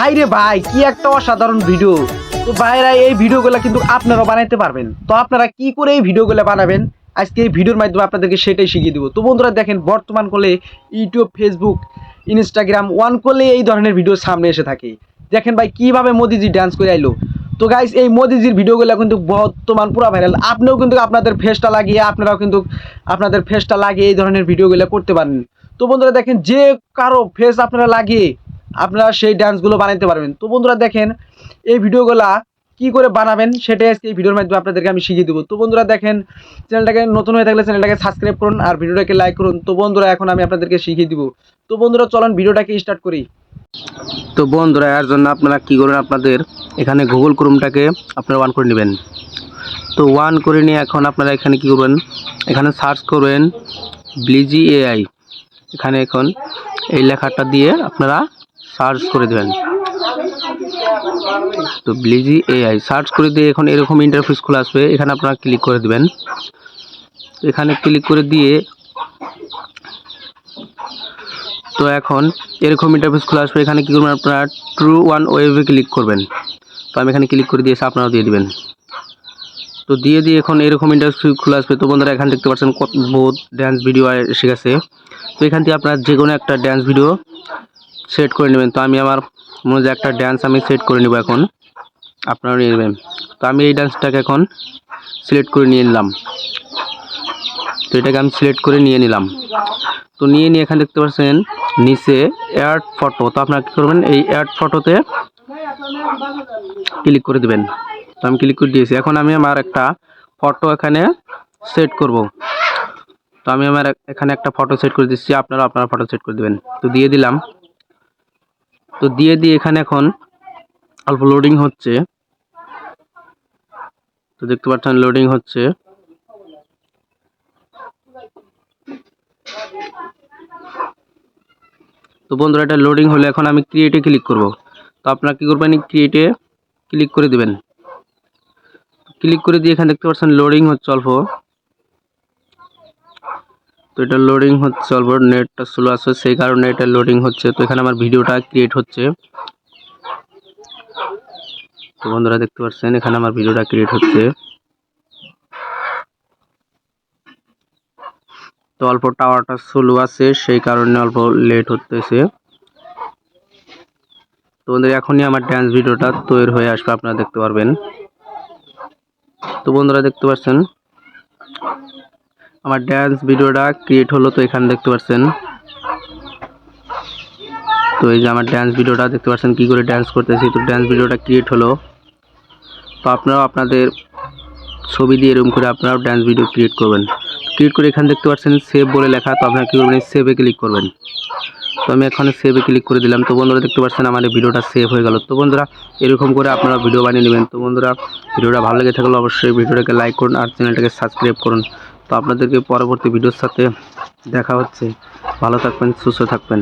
ভাই রে ভাই, কি একটা অসাধারণ ভিডিও। তো ভাইরা এই ভিডিওগুলো কিন্তু আপনারাও বানাইতে পারবেন। তো আপনারা কি করে এই ভিডিওগুলো বানাবেন আজকে এই ভিডিওর মাধ্যমে আপনাদেরকে সেটাই শিখিয়ে দিব। তো বন্ধুরা দেখেন, বর্তমান করলে ইউটিউব, ফেসবুক, ইনস্টাগ্রাম ওয়ান করলে এই ধরনের ভিডিও সামনে এসে থাকে। দেখেন ভাই কিভাবে মোদিজি ডান্স করে আইলো। তো গাইস, এই মোদিজির ভিডিওগুলো কিন্তু বর্তমান পুরো ভাইরাল। আপনিও কিন্তু আপনাদের ফেসটা লাগিয়ে এই ধরনের ভিডিওগুলো করতে পারেন। তো বন্ধুরা দেখেন, যে কারো ফেস আপনারা লাগিয়ে আপনারা সেই ডান্সগুলো বানাইতে পারবেন। তো বন্ধুরা দেখেন, এই ভিডিওগুলা কি করে বানাবেন সেটাই আজকে এই ভিডিওর মাধ্যমে আপনাদেরকে আমি শিখিয়ে দেবো। তো বন্ধুরা দেখেন, চ্যানেলটাকে নতুন হয়ে থাকলে চ্যানেলটাকে সাবস্ক্রাইব করুন আর ভিডিওটাকে লাইক করুন। তো বন্ধুরা এখন আমি আপনাদেরকে শিখিয়ে দিব। তো বন্ধুরা চলুন ভিডিওটাকে স্টার্ট করি। তো বন্ধুরা, এর জন্য আপনারা কি করবেন, আপনাদের এখানে গুগল ক্রোমটাকে আপনারা অন করে নেবেন। তো অন করে নিয়ে এখন আপনারা এখানে কি করবেন, এখানে সার্চ করবেন ব্লিজি এআই। এখানে এখন এই লেখাটা দিয়ে আপনারা সার্চ করে দেবেন। তো ব্লিজি এআই সার্চ করে দিয়ে এখন এরকম ইন্টারফেস খুলে আসবে। এখানে আপনারা ক্লিক করে দেবেন। এখানে ক্লিক করে দিয়ে তো এখন এরকম ইন্টারফেস খুলে আসবে। এখানে কি করবেন, আপনারা ট্রু ওয়ান ওয়েবে ক্লিক করবেন। তো আমি এখানে ক্লিক করে দিয়েছি, আপনারাও দিয়ে দিবেন। তো দিয়ে এখন এরকম ইন্টারফেস খুলে আসবে। তো বন্ধুরা এখানে দেখতে পাচ্ছেন কত বহুত ড্যান্স ভিডিও এসে গেছে। তো এখান থেকে আপনারা যে কোনো একটা ড্যান্স ভিডিও সেট করে নেবেন। তো আমি আমার মনে হয় একটা ড্যান্স আমি সেট করে নেব এখন, আপনারা নিয়ে নেবেন। তো আমি এই ডান্সটাকে এখন সিলেক্ট করে নিয়ে নিলাম। তো এটাকে আমি সিলেক্ট করে নিয়ে নিলাম। তো নিয়ে এখানে দেখতে পাচ্ছেন নিচে অ্যাড ফটো। তো আপনারা কী করবেন, এই অ্যাড ফটোতে ক্লিক করে দেবেন। তো আমি ক্লিক করে দিয়েছি। এখন আমি আমার একটা ফটো এখানে সেট করব। তো আমি আমার এখানে একটা ফটো সেট করে দিচ্ছি, আপনারা আপনার ফটো সেট করে দেবেন। তো দিয়ে দিলাম। তো দিয়ে এখানে এখন অল্প লোডিং হচ্ছে। তো দেখতে পাচ্ছেন লোডিং হচ্ছে। তো বন্ধুরা, এটা লোডিং হলে এখন আমি ক্রিয়েটে ক্লিক করব। তো আপনারা কি করবেন, ক্রিয়েটে ক্লিক করে দিবেন। ক্লিক করে দিয়ে এখানে দেখতে পাচ্ছেন লোডিং হচ্ছে অল্প। তো এটা লোডিং হচ্ছে অল্প, নেটটা স্লো আছে সেই কারণে এটা লোডিং হচ্ছে। তো এখানে আমার ভিডিওটা ক্রিয়েট হচ্ছে। তো বন্ধুরা দেখতে পাচ্ছেন এখানে আমার ভিডিওটা ক্রিয়েট হচ্ছে। তো অল্প টাওয়ারটা স্লো আছে সেই কারণে অল্প লেট হতেছে। তো বন্ধুরা এখনই আমার ড্যান্স ভিডিওটা তৈরি হয়ে আসবে, আপনারা দেখতে পারবেন। তো বন্ধুরা দেখতে পাচ্ছেন আমার ড্যান্স ভিডিওটা ক্রিয়েট হলো। তো এখানে দেখতে পাচ্ছেন, তো এই যে আমার ড্যান্স ভিডিওটা দেখতে পাচ্ছেন কি করে ড্যান্স করতেছি। তো ড্যান্স ভিডিওটা ক্রিয়েট হলো। তো আপনারাও আপনাদের ছবি দিয়ে এরকম করে আপনারাও ড্যান্স ভিডিও ক্রিয়েট করবেন। ক্রিয়েট করে এখানে দেখতে পাচ্ছেন সেভ বলে লেখা। তো আপনারা কী করবেন, সেভে ক্লিক করবেন। তো আমি এখানে সেভে ক্লিক করে দিলাম। তো বন্ধুরা দেখতে পাচ্ছেন আমার এই ভিডিওটা সেভ হয়ে গেল। তো বন্ধুরা এরকম করে আপনারা ভিডিও বানিয়ে নেবেন। তো বন্ধুরা ভিডিওটা ভালো লেগে থাকলে অবশ্যই ভিডিওটাকে লাইক করুন আর চ্যানেলটাকে সাবস্ক্রাইব করুন। তো আপনাদেরকে পরবর্তী ভিডিওর সাথে দেখা হচ্ছে। ভালো থাকবেন, সুস্থ থাকবেন।